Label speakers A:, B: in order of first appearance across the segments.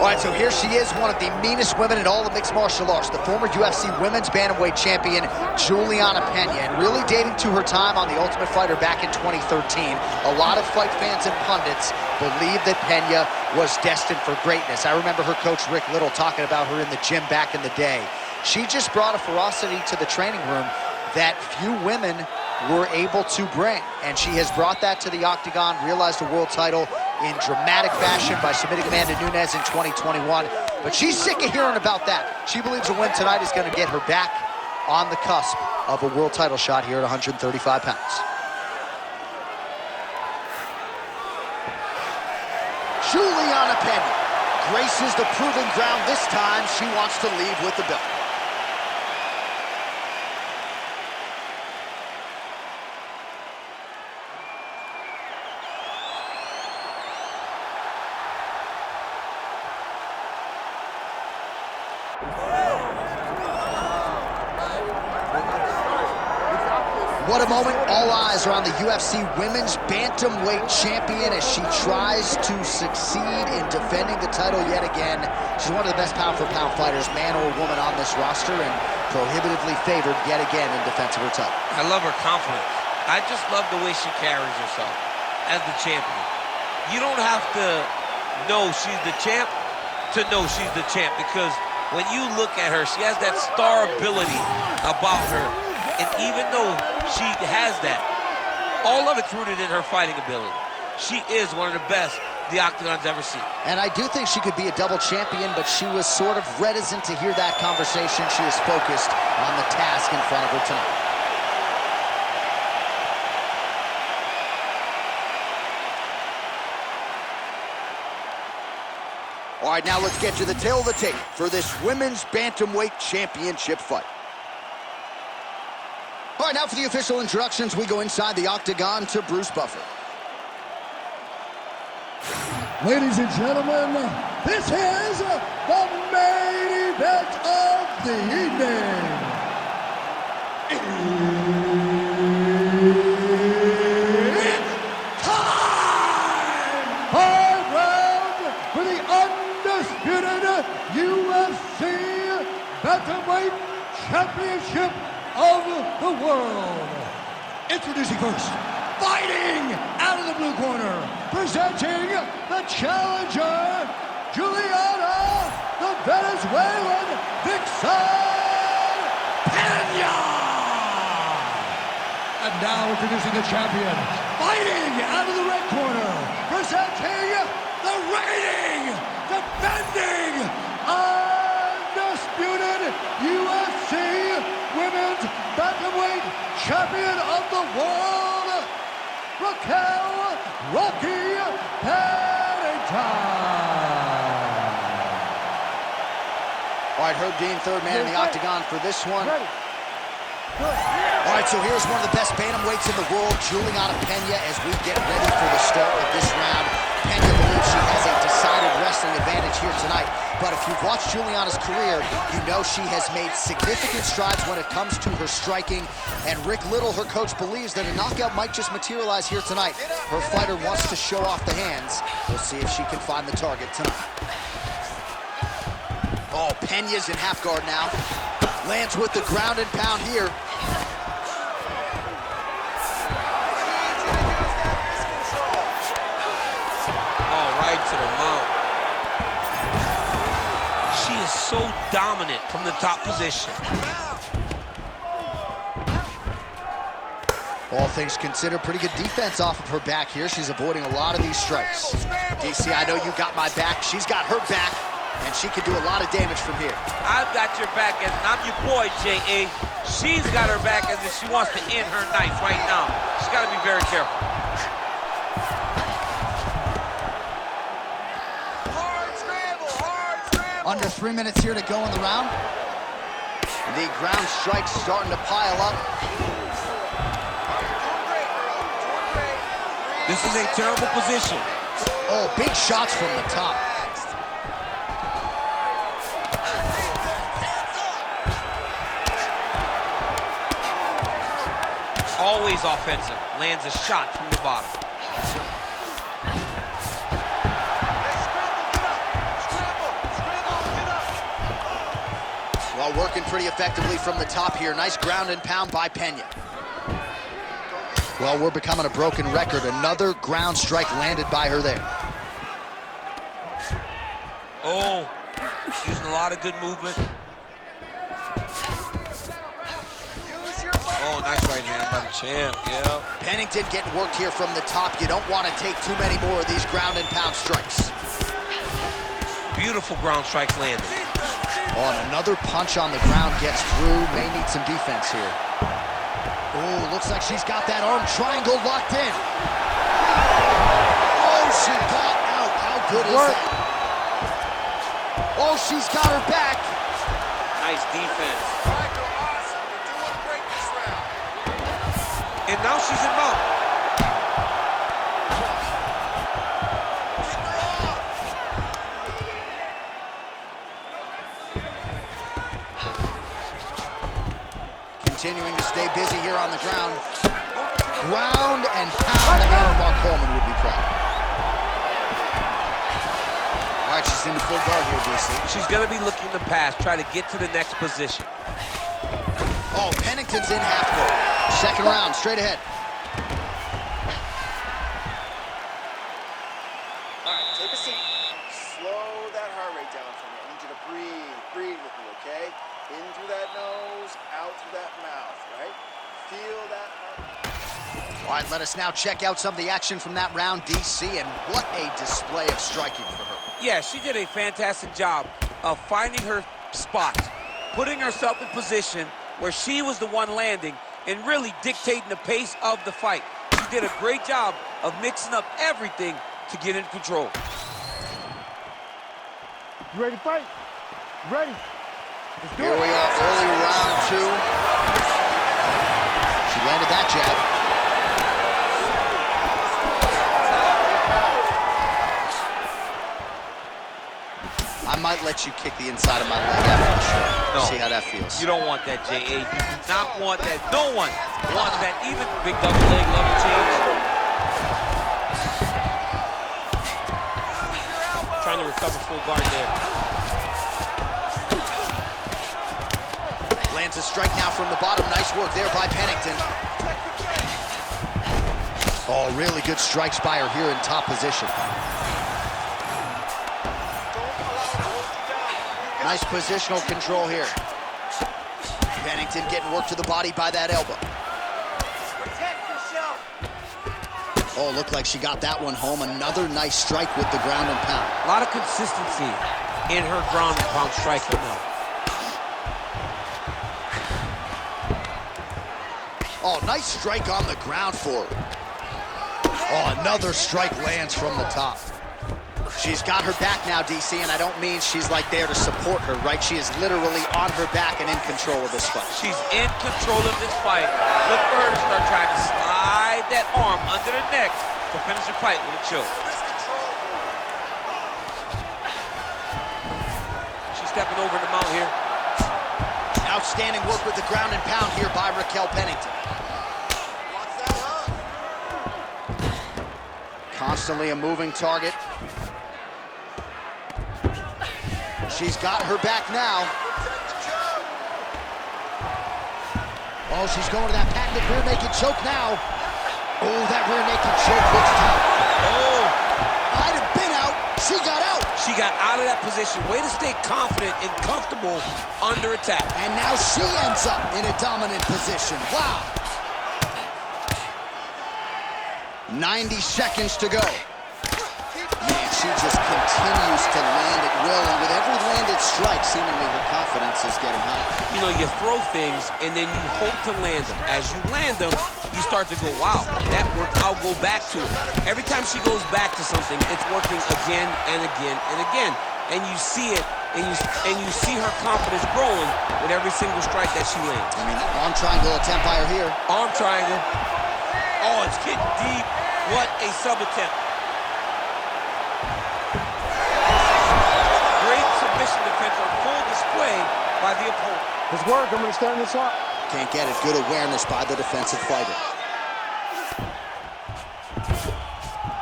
A: All right, so here she is, one of the meanest women in all of mixed martial arts, the former UFC Women's Bantamweight champion, Julianna Pena, and really dating to her time on The Ultimate Fighter back in 2013. A lot of fight fans and pundits believe that Pena was destined for greatness. I remember her coach, Rick Little, talking about her in the gym back in the day. She just brought a ferocity to the training room that few women were able to bring, and she has brought that to the octagon, realized a world title in dramatic fashion by submitting Amanda Nunes in 2021. But she's sick of hearing about that. She believes a win tonight is going to get her back on the cusp of a world title shot here at 135 pounds. Julianna Pena graces the proving ground. This time she wants to leave with the belt. What a moment. All eyes are on the UFC Women's Bantamweight champion as she tries to succeed in defending the title yet again. She's one of the best pound-for-pound fighters, man or woman, on this roster, and prohibitively favored yet again in defense of her title.
B: I love her confidence. I just love the way she carries herself as the champion. You don't have to know she's the champ to know she's the champ, because when you look at her, she has that star ability about her. And even though she has that, all of it's rooted in her fighting ability. She is one of the best the Octagon's ever seen.
A: And I do think she could be a double champion, but she was sort of reticent to hear that conversation. She is focused on the task in front of her tonight. All right, now let's get to the tail of the tape for this Women's Bantamweight Championship fight. All right, now for the official introductions, we go inside the octagon to Bruce Buffer.
C: Ladies and gentlemen, this is the main event of the evening. It's time! 5 rounds for the undisputed UFC Bantamweight Championship of the world. Introducing first, fighting out of the blue corner, presenting the challenger, Julianna, the Venezuelan Vixen Pena. And now introducing the champion, fighting out of the red corner, presenting the reigning, defending, undisputed UFC Women's Bantamweight Champion of the World, Raquel Pennington.
A: All right, Herb Dean, third man in the octagon for this one. All right, so here's one of the best bantamweights in the world, Julianna Pena, as we get ready for the start of this round. Pena believes she has a decided wrestling advantage here tonight, but if you've watched Julianna's career, you know she has made significant strides when it comes to her striking, and Rick Little, her coach, believes that a knockout might just materialize here tonight. Her fighter wants to show off the hands. We'll see if she can find the target tonight. Oh, Pena's in half guard now. Lands with the ground and pound here.
B: To the mount. She is so dominant from the top position.
A: All things considered, pretty good defense off of her back here. She's avoiding a lot of these strikes. DC, I know you got my back. She's got her back, and she can do a lot of damage from here.
B: I've got your back, and I'm your boy, J.A. She's got her back as if she wants to end her knife right now. She's got to be very careful.
A: Under 3 minutes here to go in the round. The ground strikes starting to pile up.
B: This is a terrible position.
A: Oh, big shots from the top.
B: Always offensive. Lands a shot from the bottom.
A: Well, working pretty effectively from the top here. Nice ground and pound by Pena. Well, we're becoming a broken record. Another ground strike landed by her there.
B: Oh, using a lot of good movement. Oh, nice right hand by the champ, yeah.
A: Pennington getting worked here from the top. You don't want to take too many more of these ground and pound strikes.
B: Beautiful ground strikes landed.
A: Oh, and another punch on the ground gets through. May need some defense here. Oh, looks like she's got that arm triangle locked in. Oh, she got out. How good is that? Oh, she's got her back.
B: Nice defense. And now she's in mount.
A: Continuing to stay busy here on the ground. Ground and pound. The man of Mark Coleman would be proud. All right, she's in the full guard here, DC.
B: She's going to be looking to pass, try to get to the next position.
A: Oh, Pennington's in half guard. Second round, straight ahead.
D: All right, take a seat. Slow that heart rate down for me. I need you to breathe. Breathe with me, okay? In through that nose, out through that mouth, right? Feel that heart.
A: All right, let us now check out some of the action from that round, DC, and what a display of striking for her.
B: Yeah, she did a fantastic job of finding her spots, putting herself in position where she was the one landing and really dictating the pace of the fight. She did a great job of mixing up everything to get in control.
E: You ready to fight? Ready. Let's do
A: Here
E: it.
A: we are, early round two. She landed that jab. I might let you kick the inside of my leg after the show.
B: No.
A: See how that feels.
B: You don't want that, J.A. You do not want that. No one wants that. Even big double leg, level change. Trying to recover full guard there.
A: Lands a strike now from the bottom. Nice work there by Pennington. Oh, really good strikes by her here in top position. Nice positional control here. Pennington getting worked to the body by that elbow. Oh, looked like she got that one home. Another nice strike with the ground and pound.
B: A lot of consistency in her ground and pound striking now.
A: Oh, nice strike on the ground for her. Oh, another strike lands from the top. She's got her back now, DC, and I don't mean she's like there to support her, right? She is literally on her back and in control of this fight.
B: She's in control of this fight. Look for her to start trying to slide that arm under the neck to finish the fight with a choke. She's stepping over the mount here.
A: Outstanding work with the ground and pound here by Raquel Pennington. Constantly a moving target. She's got her back now. Oh, she's going to that patented rear naked choke now. Oh, that rear naked choke looks tough.
B: Oh,
A: Might have been out. She got out.
B: she got out of that position. Way to stay confident and comfortable under attack.
A: And now she ends up in a dominant position. Wow. 90 seconds to go. Man, she just continues to land at will, and with every landed strike, seemingly her confidence is getting high.
B: You know, you throw things, and then you hope to land them. As you land them, you start to go, wow, that worked, I'll go back to it. Every time she goes back to something, it's working again and again and again. And you see it, and you see her confidence growing with every single strike that she lands.
A: I mean, arm triangle attempt by her here.
B: Arm triangle. Oh, it's getting deep. What a sub-attempt. Great submission defense on full display by the opponent.
E: Let's work. I'm going to stand this up.
A: Can't get it. Good awareness by the defensive fighter.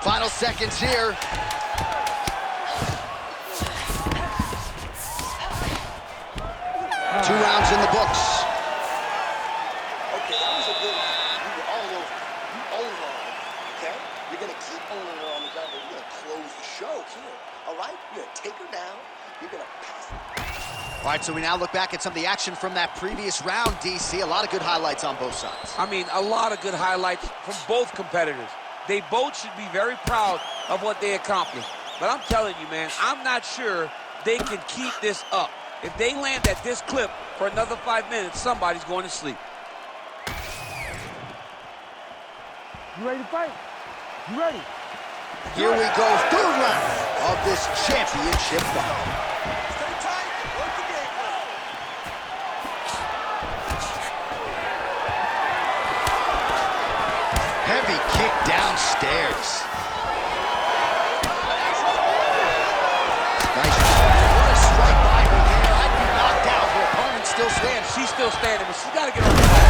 A: Final seconds here. Two
D: now, you're gonna pass.
A: All right, so we now look back at some of the action from that previous round, DC. A lot of good highlights on both sides.
F: I mean, a lot of good highlights from both competitors. They both should be very proud of what they accomplished. But I'm telling you, man, I'm not sure they can keep this up. If they land at this clip for another 5 minutes, somebody's going to sleep.
E: You ready to fight? You ready?
A: Here we go, third round of this championship fight.
D: Stay tight, work the game plan.
A: Heavy kick downstairs. Nice. What a strike by her there. I'd be knocked out. Her opponent still stands.
F: She's still standing, but she's got to get on the back.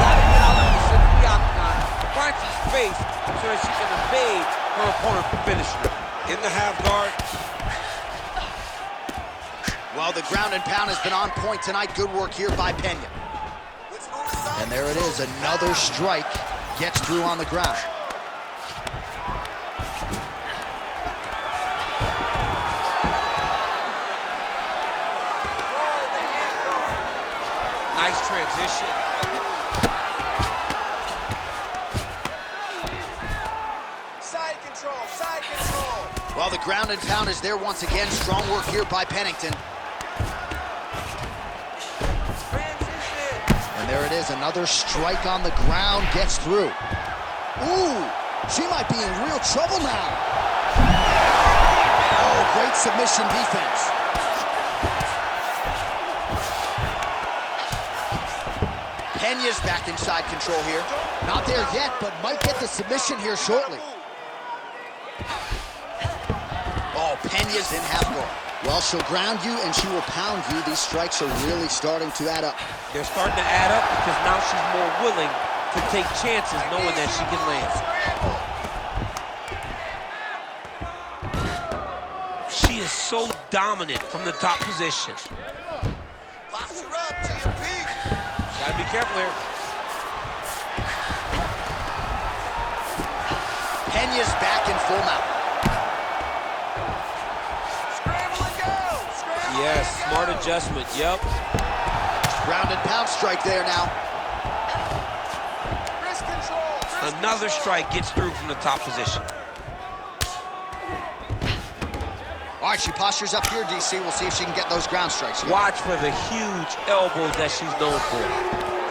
F: Got to get out of the center of the octagon, find some space so that she can evade her opponent from finishing her. In the half guard.
A: Well, the ground and pound has been on point tonight. Good work here by Pena. And there it is, another strike. Gets through on the ground.
F: Nice transition.
D: Side control, side control.
A: Well, the ground and pound is there once again. Strong work here by Pennington. And there it is, another strike on the ground, gets through. Ooh, she might be in real trouble now. Oh, great submission defense. Pena's back in side control here. Not there yet, but might get the submission here shortly. Oh, Pena's in half guard. Well, she'll ground you and she will pound you. These strikes are really starting to add up.
F: They're starting to add up because now she's more willing to take chances knowing that she can land. She is so dominant from the top position.
D: Posture up to your peak.
F: Gotta be careful here.
A: Pena's back in full mount.
F: Yes, smart adjustment, yep.
A: Ground and pound strike there now.
D: Wrist control.
F: Another strike gets through from the top position.
A: All right, she postures up here, DC. We'll see if she can get those ground strikes here.
F: Watch for the huge elbows that she's known for.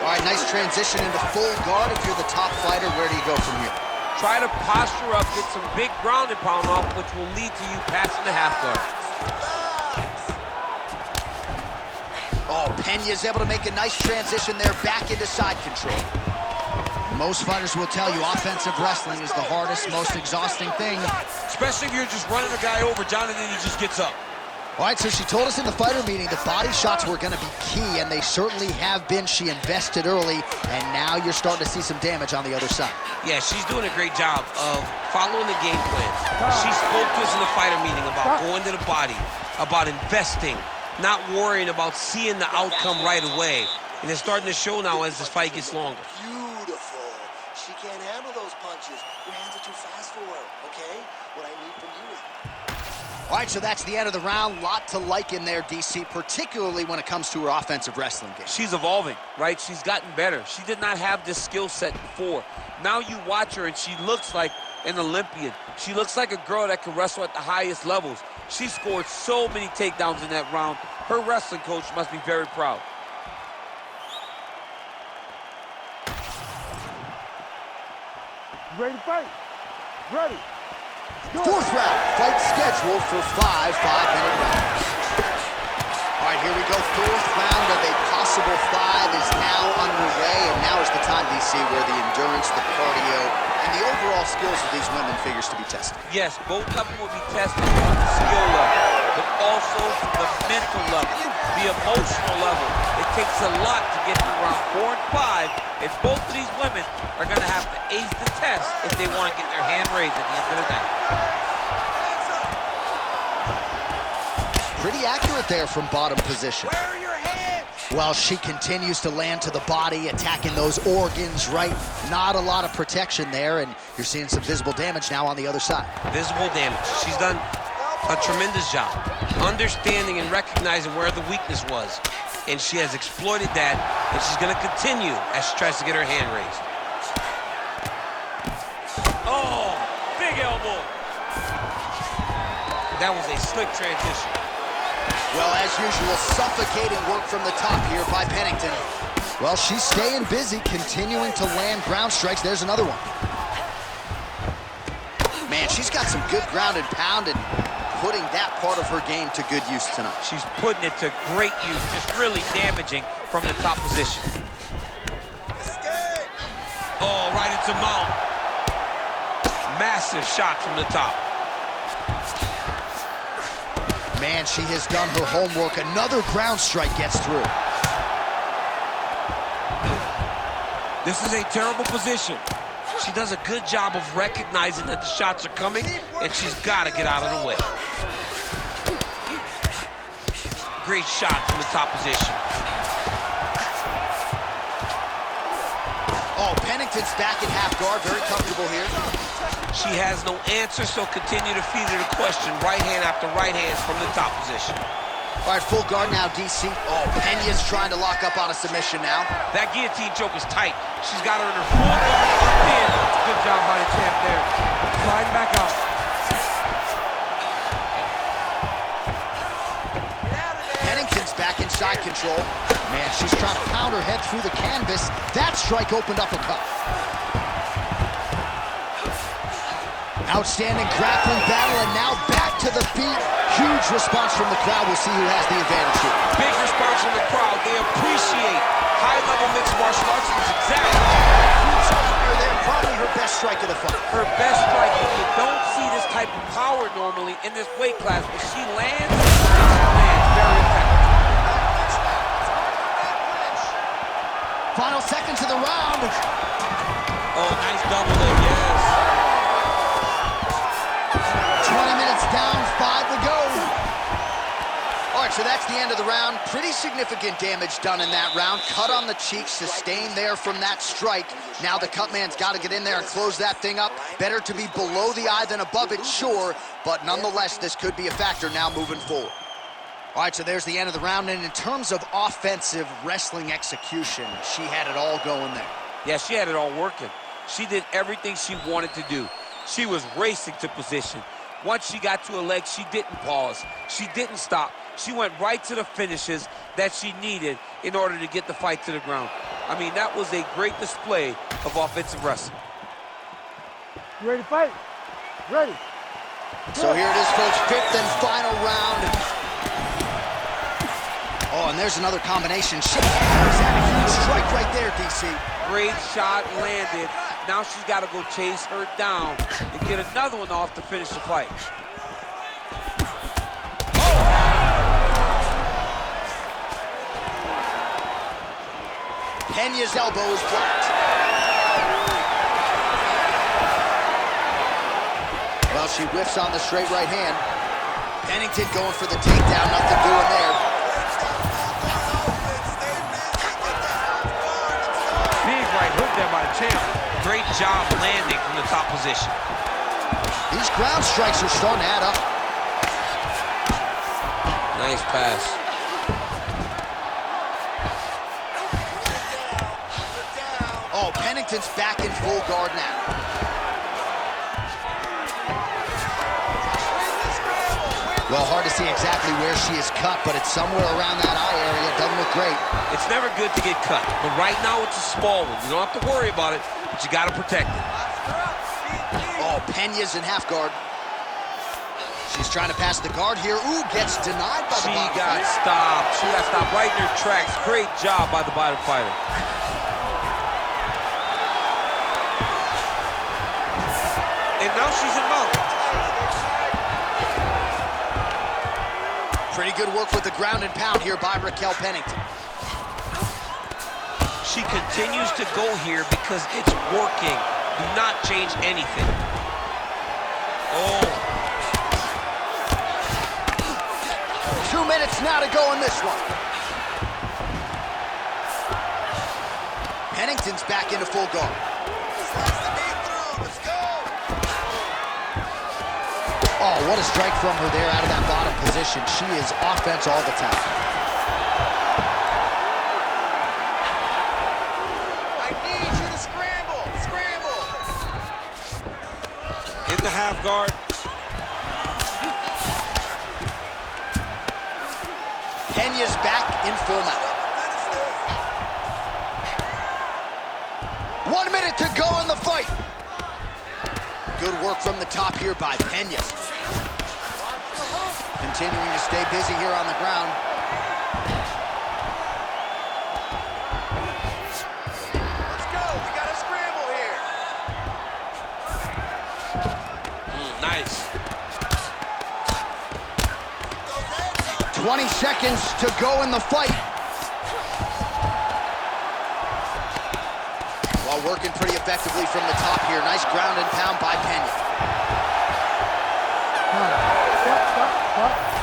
A: All right, nice transition into full guard. If you're the top fighter, where do you go from here?
F: Try to posture up, get some big ground and pound off, which will lead to you passing the half guard.
A: Oh, Pena's able to make a nice transition there, back into side control. Most fighters will tell you offensive wrestling is the hardest, most exhausting thing.
F: Especially if you're just running a guy over, John, and then he just gets up.
A: All right, so she told us in the fighter meeting the body shots were going to be key, and they certainly have been. She invested early, and now you're starting to see some damage on the other side.
F: Yeah, she's doing a great job of following the game plan. She spoke to us in the fighter meeting about going to the body, about investing, not worrying about seeing the outcome right away. And it's starting to show now as this fight gets longer.
D: Beautiful. She can't handle those punches. Your hands are too fast for her, okay? What I need from you is...
A: All right, so that's the end of the round. Lot to like in there, DC, particularly when it comes to her offensive wrestling game.
F: She's evolving, right? She's gotten better. She did not have this skill set before. Now you watch her and she looks like an Olympian. She looks like a girl that can wrestle at the highest levels. She scored so many takedowns in that round. Her wrestling coach must be very proud.
E: You ready to fight? Ready.
A: Fourth round, fight scheduled for 5 5-minute rounds. All right, here we go. Fourth round of a possible 5 is now underway, and now is the time, DC, where the endurance, the cardio, and the overall skills of these women figures to be tested.
F: Yes, both of them will be tested on the skill level, but also the mental level, the emotional level. It takes a lot to get to round 4 and 5, and both of these women are going to have to ace the test if they want to get their hand raised at the end of the night.
A: Pretty accurate there from bottom position.
D: Where are your hands?
A: While she continues to land to the body, attacking those organs, right? Not a lot of protection there, and you're seeing some visible damage now on the other side.
F: Visible damage. She's done a tremendous job.
B: understanding and recognizing where the weakness was. And she has exploited that, and she's gonna continue as she tries to get her hand raised.
F: Oh, big elbow.
B: That was a slick transition.
A: Well, as usual, suffocating work from the top here by Pennington. Well, she's staying busy, continuing to land ground strikes. There's another one. Man, she's got some good ground and pound and putting that part of her game to good use tonight.
F: She's putting it to great use, just really damaging from the top position.
B: Oh, right into mount. Massive shot from the top.
A: Man, she has done her homework. Another ground strike gets through.
B: This is a terrible position. She does a good job of recognizing that the shots are coming, and she's got to get out of the way. Great shot from the top position.
A: Oh, Pennington's back at half guard, very comfortable here.
B: She has no answer, so continue to feed her the question. Right hand after right hand from the top position.
A: All right, full guard now, DC. Oh, Pena's trying to lock up on a submission now.
B: That guillotine choke is tight. She's got her in her full guard up in.
F: Good job by the champ there. Sliding back up.
A: Pennington's back in side control. Man, she's trying to pound her head through the canvas. That strike opened up a cut. Outstanding grappling battle, and now back to the feet. Huge response from the crowd. We'll see who has the advantage here.
B: Big response from the crowd. They appreciate high-level mixed martial arts. It's exactly.
A: Huge fire there, probably her best strike of the fight.
F: Her best strike. You don't see this type of power normally in this weight class, but she lands very effective.
A: Final seconds of the round.
B: Oh, nice double there, yes.
A: 20 minutes down, 5 to go. All right, so that's the end of the round. Pretty significant damage done in that round. Cut on the cheek, sustained there from that strike. Now the cut man's got to get in there and close that thing up. Better to be below the eye than above it, sure, but nonetheless, this could be a factor now moving forward. All right, so there's the end of the round, and in terms of offensive wrestling execution, she had it all going there.
F: Yeah, she had it all working. She did everything she wanted to do. She was racing to position. Once she got to a leg, she didn't pause. She didn't stop. She went right to the finishes that she needed in order to get the fight to the ground. I mean, that was a great display of offensive wrestling.
E: You ready to fight? Ready.
A: So here it is, folks, 5th and final round. Oh, and there's another combination. She hammers that a huge strike right there, DC.
F: Great shot landed. Now she's got to go chase her down and get another one off to finish the fight.
A: Pena's elbow is blocked. Well, she whiffs on the straight right hand. Pennington going for the takedown, nothing doing there.
F: Big right hook there by the champ.
B: Great job landing from the top position.
A: These ground strikes are starting to add up.
B: Nice pass.
A: Oh, Pennington's back in full guard now. Well, hard to see exactly where she is cut, but it's somewhere around that eye area. Doesn't look great.
B: It's never good to get cut, but right now it's a small one. You don't have to worry about it, but you got to protect it.
A: Oh, Pena's in half guard. She's trying to pass the guard here. Ooh, gets denied by the bottom
F: got
A: fighter.
F: stopped. She got stopped right in her tracks. Great job by the bottom fighter.
B: And now she's in mount.
A: Pretty good work with the ground and pound here by Raquel Pennington.
B: She continues to go here because it's working. Do not change anything. Oh.
A: 2 minutes now to go in this one. Pennington's back into full guard. Oh, what a strike from her there out of that bottom position. She is offense all the time.
D: I need you to scramble. Scramble.
F: In the half guard.
A: Pena's back in full mount. 1 minute to go in the fight. Good work from the top here by Pena. Continuing to stay busy here on the ground.
D: Let's go. We got a scramble here.
F: Nice.
A: 20 seconds to go in the fight. While working pretty effectively from the top here. Nice ground and pound by Pena.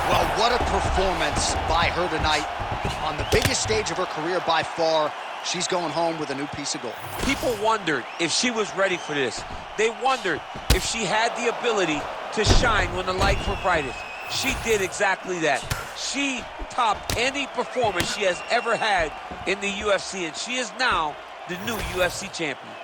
A: Well, what a performance by her tonight. On the biggest stage of her career by far, she's going home with a new piece of gold.
F: People wondered if she was ready for this. They wondered if she had the ability to shine when the lights were brightest. She did exactly that. She topped any performance she has ever had in the UFC, and she is now the new UFC champion.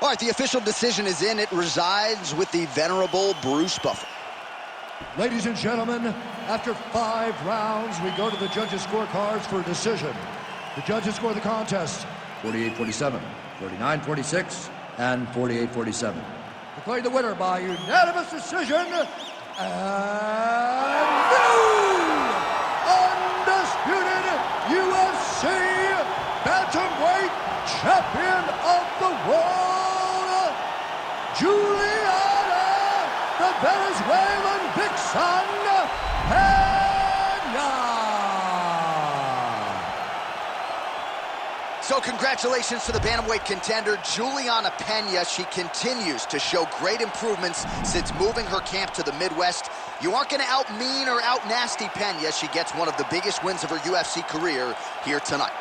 A: All right, the official decision is in. It resides with the venerable Bruce Buffer.
C: Ladies and gentlemen, after 5 rounds, we go to the judges' scorecards for a decision. The judges score the contest 48-47, 49-46, and 48-47. Declared the winner by unanimous decision, and new undisputed UFC Bantamweight Champion of the World, Julianna, the Venezuelan vixen, Pena.
A: So congratulations to the bantamweight contender, Julianna Pena. She continues to show great improvements since moving her camp to the Midwest. You aren't going to out-mean or out-nasty Pena. She gets one of the biggest wins of her UFC career here tonight.